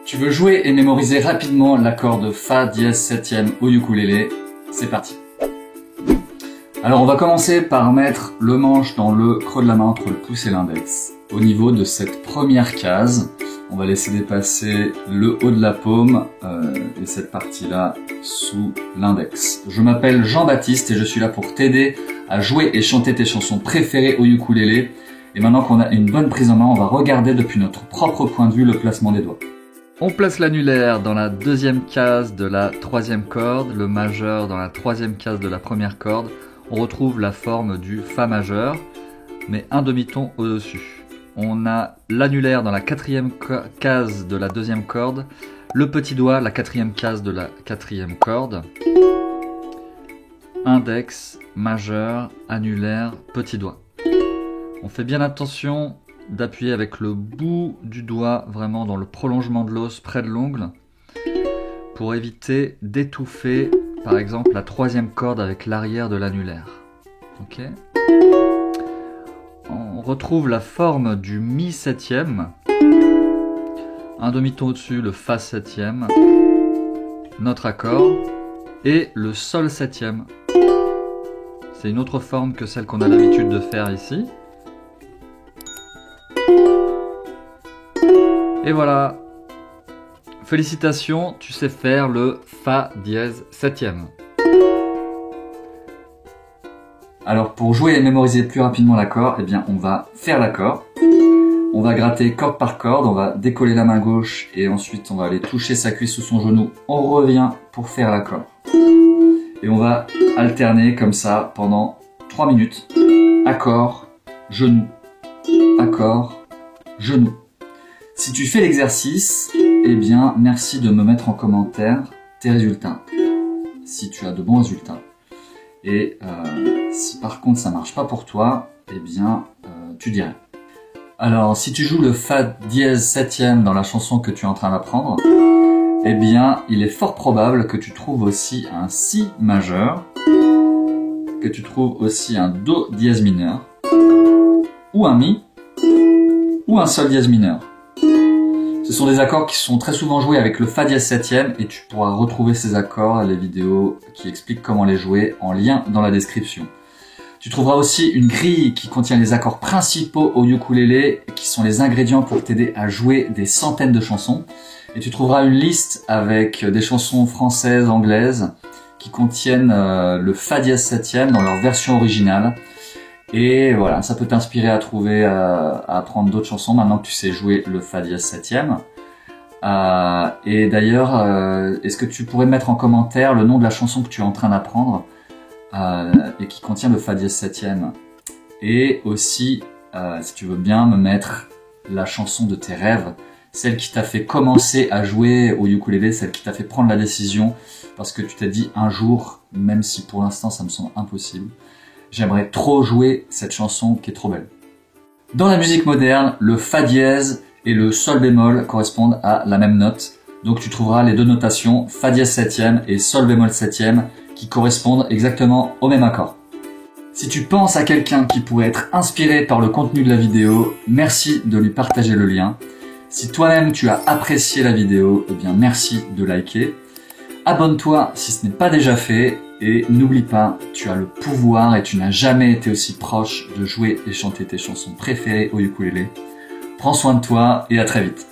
Tu veux jouer et mémoriser rapidement l'accord de Fa dièse septième au ukulélé? C'est parti. Alors on va commencer par mettre le manche dans le creux de la main entre le pouce et l'index. Au niveau de cette première case, on va laisser dépasser le haut de la paume et cette partie-là sous l'index. Je m'appelle Jean-Baptiste et je suis là pour t'aider à jouer et chanter tes chansons préférées au ukulélé. Et maintenant qu'on a une bonne prise en main, on va regarder depuis notre propre point de vue le placement des doigts. On place l'annulaire dans la deuxième case de la troisième corde, le majeur dans la troisième case de la première corde. On retrouve la forme du Fa majeur, mais un demi-ton au-dessus. On a l'annulaire dans la quatrième case de la deuxième corde, le petit doigt, la quatrième case de la quatrième corde, index, majeur, annulaire, petit doigt. On fait bien attention d'appuyer avec le bout du doigt vraiment dans le prolongement de l'os près de l'ongle pour éviter d'étouffer par exemple la troisième corde avec l'arrière de l'annulaire. Okay. On retrouve la forme du Mi septième, un demi-ton au-dessus le Fa septième, notre accord, et le Sol septième. C'est une autre forme que celle qu'on a l'habitude de faire ici. Et voilà, félicitations, tu sais faire le Fa dièse septième. Alors pour jouer et mémoriser plus rapidement l'accord, eh bien on va faire l'accord. On va gratter corde par corde, on va décoller la main gauche et ensuite on va aller toucher sa cuisse sous son genou. On revient pour faire l'accord. Et on va alterner comme ça pendant 3 minutes. Accord, genou, accord, genou. Si tu fais l'exercice, eh bien, merci de me mettre en commentaire tes résultats, si tu as de bons résultats. Et si par contre ça marche pas pour toi, eh bien, tu dirais. Alors, si tu joues le Fa dièse septième dans la chanson que tu es en train d'apprendre, eh bien, il est fort probable que tu trouves aussi un Si majeur, que tu trouves aussi un Do dièse mineur, ou un Mi, ou un Sol dièse mineur. Ce sont des accords qui sont très souvent joués avec le Fa dièse septième et tu pourras retrouver ces accords et les vidéos qui expliquent comment les jouer en lien dans la description. Tu trouveras aussi une grille qui contient les accords principaux au ukulélé qui sont les ingrédients pour t'aider à jouer des centaines de chansons. Et tu trouveras une liste avec des chansons françaises, anglaises qui contiennent le Fa dièse septième dans leur version originale. Et voilà, ça peut t'inspirer à trouver, à apprendre d'autres chansons maintenant que tu sais jouer le Fa dièse septième. Et d'ailleurs, est-ce que tu pourrais mettre en commentaire le nom de la chanson que tu es en train d'apprendre et qui contient le Fa dièse septième? Et aussi, si tu veux bien, me mettre la chanson de tes rêves, celle qui t'a fait commencer à jouer au ukulélé, celle qui t'a fait prendre la décision parce que tu t'es dit un jour, même si pour l'instant ça me semble impossible, j'aimerais trop jouer cette chanson qui est trop belle. Dans la musique moderne, le Fa dièse et le Sol bémol correspondent à la même note. Donc tu trouveras les deux notations, Fa dièse septième et Sol bémol septième, qui correspondent exactement au même accord. Si tu penses à quelqu'un qui pourrait être inspiré par le contenu de la vidéo, merci de lui partager le lien. Si toi-même tu as apprécié la vidéo, eh bien merci de liker. Abonne-toi si ce n'est pas déjà fait. Et n'oublie pas, tu as le pouvoir et tu n'as jamais été aussi proche de jouer et chanter tes chansons préférées au ukulélé. Prends soin de toi et à très vite.